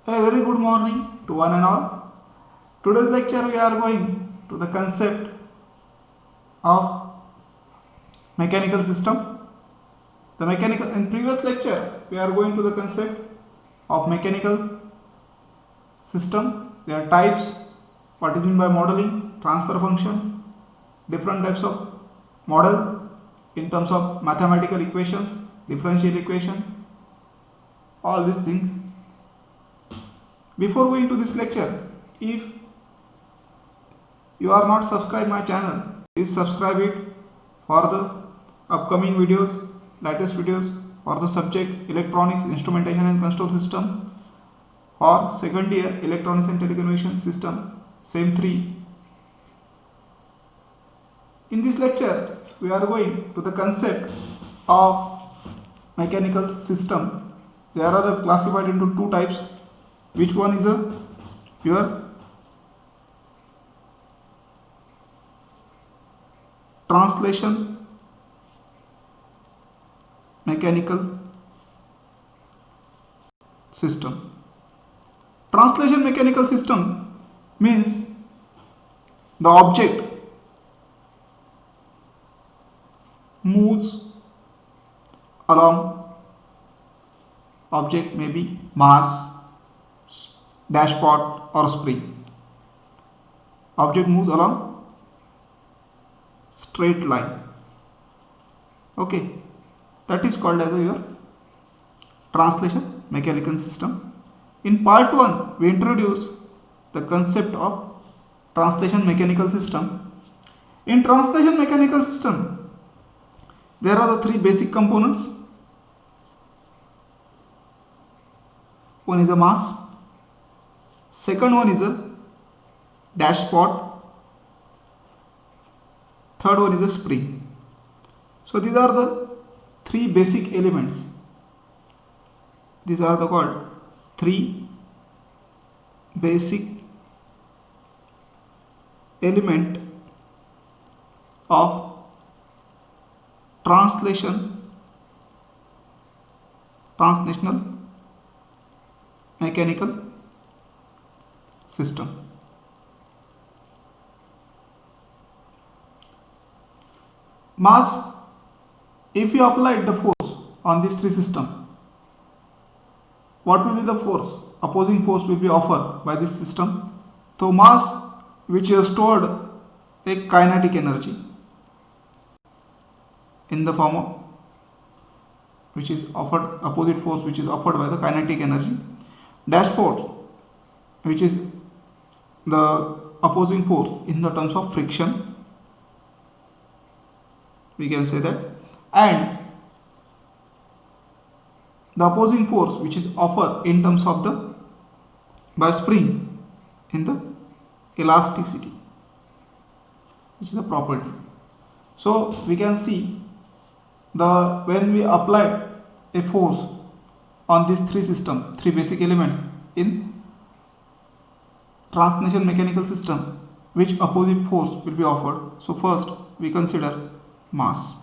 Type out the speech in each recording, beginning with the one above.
A very good morning to one and all. Today's lecture we are going to the concept of mechanical system. The mechanical in previous lecture we are going to the concept of mechanical system. Their types, what is meant by modeling, transfer function, different types of model in terms of mathematical equations, differential equation, all these things. Before going to this lecture, if you are not subscribed my channel, please subscribe it for the upcoming videos, latest videos for the subject electronics, instrumentation and control system, or second year electronics and telecommunication system, same 3. In this lecture, we are going to the concept of mechanical system. They are classified into 2 types. Which one is your translation mechanical system. Translation mechanical system means the object moves along, object may be mass, dashpot or spring. Object moves along straight line. Okay, that is called as your translation mechanical system. In part 1 we introduce the concept of translation mechanical system. In translation mechanical system there are the 3 basic components. One is a mass, second one is a dashpot, third one is a spring. So these are the 3 basic elements. These are the called 3 basic element of translational mechanical system. Mass, if you apply the force on these 3 systems, what will be the force? Opposing force will be offered by this system. So mass which is stored a kinetic energy in the form of which is offered, opposite force which is offered by the kinetic energy. Dashpot which is the opposing force in the terms of friction, we can say that, and the opposing force which is offered in terms of the by spring in the elasticity, which is a property. So we can see the when we apply a force on these 3 systems, 3 basic elements in translation mechanical system, which opposite force will be offered. So first we consider mass.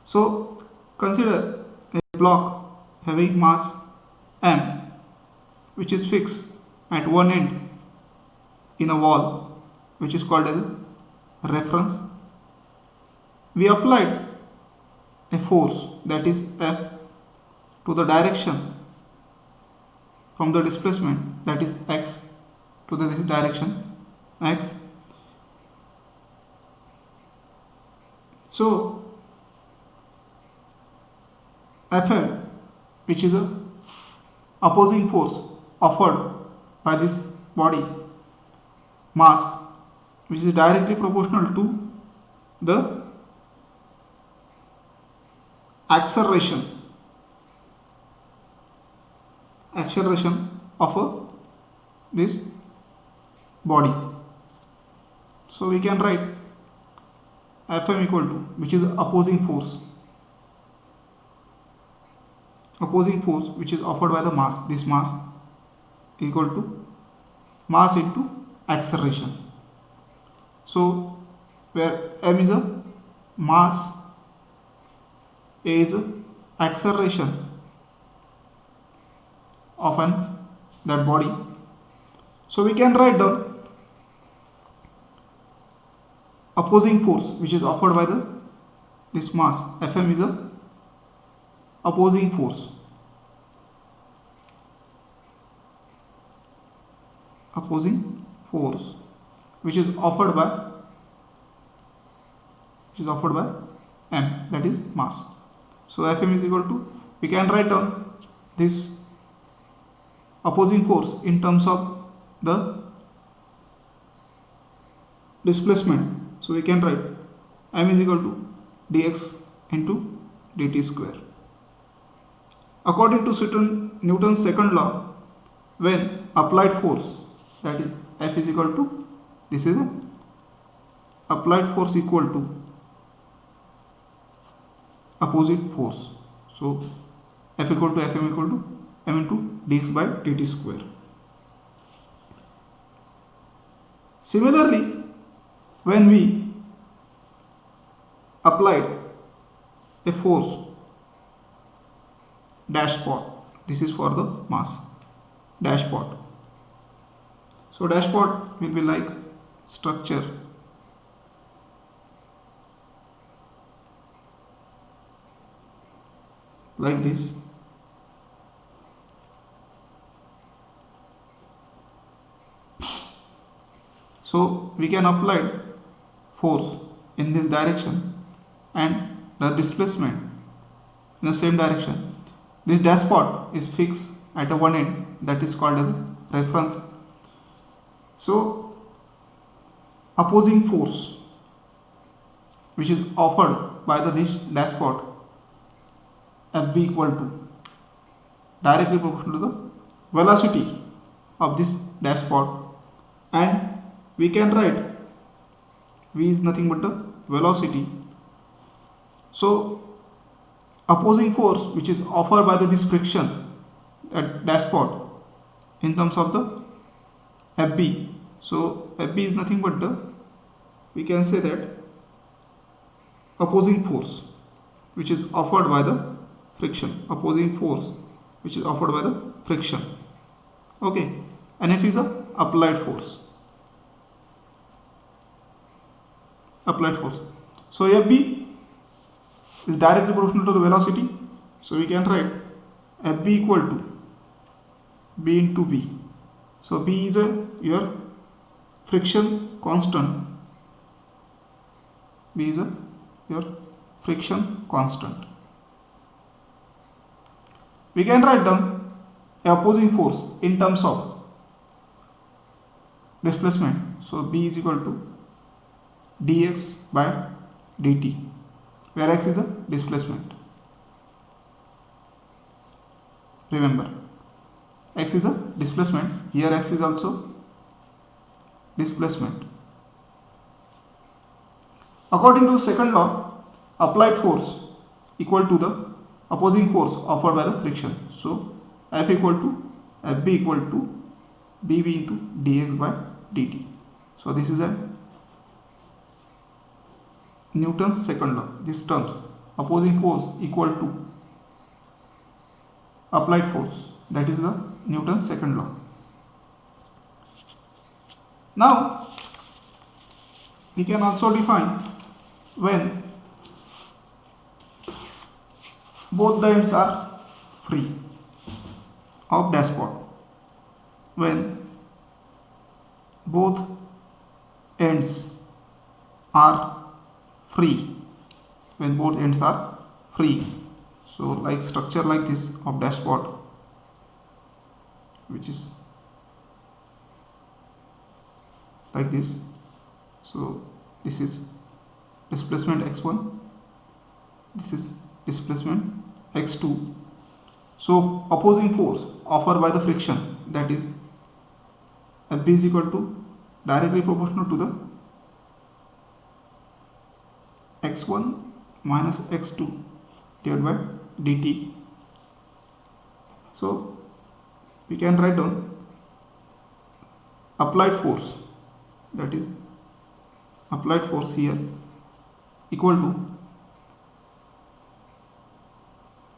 So consider a block having mass m, which is fixed at one end in a wall, which is called as a reference. We applied a force, that is F, to the direction from the displacement, that is x, to the direction x. So Fm, which is a opposing force offered by this body mass, which is directly proportional to the acceleration of this body. So we can write Fm equal to, which is opposing force which is offered by the mass, this mass, equal to mass into acceleration. So where m is a mass, a is acceleration, of that body. So we can write down opposing force which is offered by this mass Fm is a opposing force. Opposing force which is offered by m, that is mass. So Fm is equal to, we can write down this opposing force in terms of the displacement. So we can write m is equal to dx into dt square. According to Newton's second law, when applied force, that is F is equal to, this is a applied force equal to opposite force. So F equal to Fm equal to m into dx by dt square. Similarly, when we applied a force dash pot, this is for the mass dash pot. So dash pot will be like structure like this. So we can apply force in this direction and the displacement in the same direction. This dash pot is fixed at a one end, that is called as a reference. So opposing force which is offered by this dash pot Fb equal to directly proportional to the velocity of this dash pot, and we can write v is nothing but the velocity. So opposing force which is offered by this friction at dash pot in terms of the Fb. So Fb is nothing but the, we can say that opposing force which is offered by the friction, opposing force which is offered by the friction. Okay, and F is a applied force. Applied force. So Fb is directly proportional to the velocity. So we can write Fb equal to b into b. So b is your friction constant. B is your friction constant. We can write down a opposing force in terms of displacement. So b is equal to dx by dt, where x is the displacement. Remember, x is the displacement, here x is also displacement. According to second law, applied force equal to the opposing force offered by the friction. So F equal to Fb equal to dv into dx by dt. So this is a Newton's second law. These terms, opposing force equal to applied force, that is the Newton's second law. Now we can also define when both the ends are free of dash pot. When both ends are free, when both ends are free, so like structure like this of dash pot, which is like this. So this is displacement x1, this is displacement x2. So opposing force offered by the friction, that is Fb is equal to directly proportional to the x1 minus x2 divided by dt. So we can write down applied force, that is applied force here equal to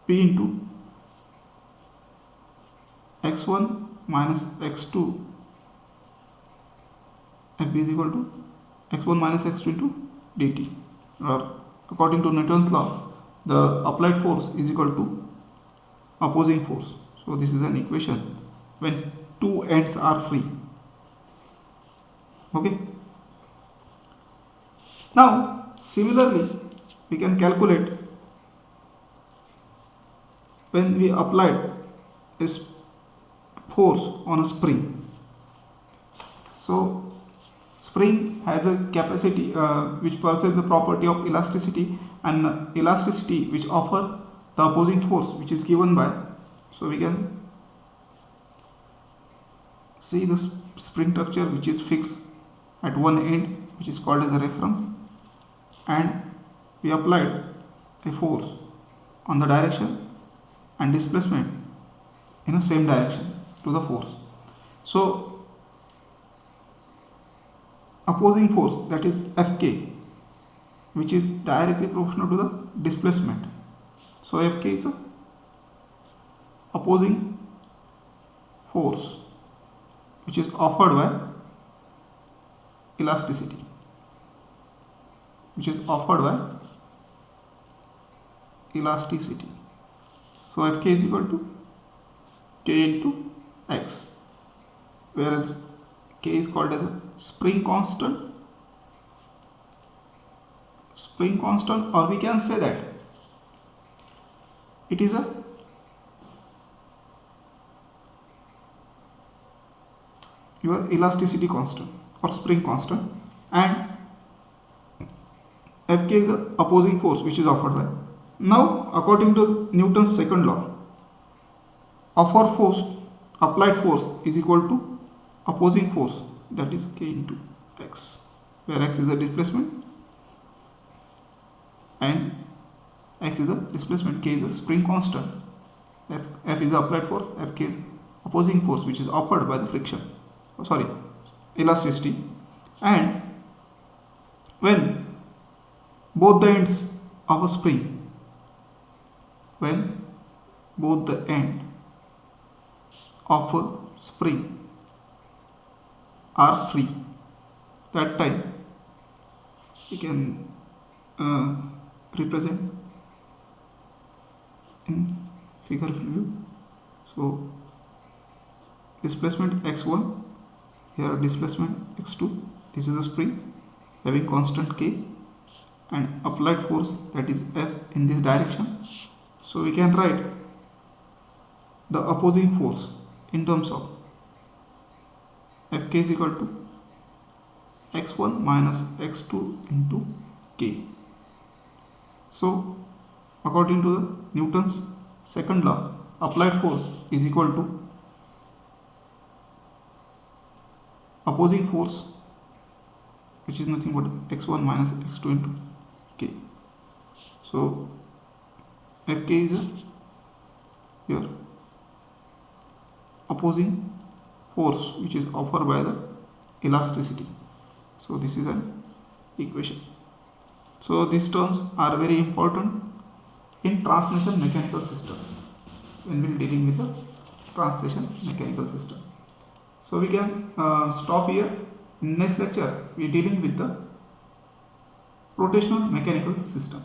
P into x1 minus x2 F is equal to x1 minus x2 into dt, or according to Newton's law, the applied force is equal to opposing force. So this is an equation when two ends are free. Okay. Now similarly we can calculate when we applied a force on a spring. So spring has a capacity which possesses the property of elasticity, and elasticity which offer the opposing force which is given by, so we can see the spring structure which is fixed at one end, which is called as a reference, and we applied a force on the direction and displacement in the same direction to the force. So opposing force, that is Fk, which is directly proportional to the displacement. So Fk is a opposing force which is offered by elasticity, So Fk is equal to k into x, whereas k is called as a spring constant, or we can say that it is a your elasticity constant or spring constant, and Fk is the opposing force which is offered by. Now according to Newton's second law, offered force, applied force is equal to opposing force, that is k into x, where x is the displacement and x is the displacement, k is the spring constant, F is the applied force, Fk is opposing force which is offered by the friction, elasticity. And when both the ends of a spring, are free, that time we can represent in figure view. So displacement x1, here displacement x2, this is a spring having constant k, and applied force, that is F, in this direction. So we can write the opposing force in terms of Fk is equal to x1 minus x2 into k. So according to the Newton's second law, applied force is equal to opposing force, which is nothing but x1 minus x2 into k. So Fk is your opposing force which is offered by the elasticity. So this is an equation. So these terms are very important in translation mechanical system when we are dealing with the translation mechanical system. So we can stop here. In next lecture we are dealing with the rotational mechanical system.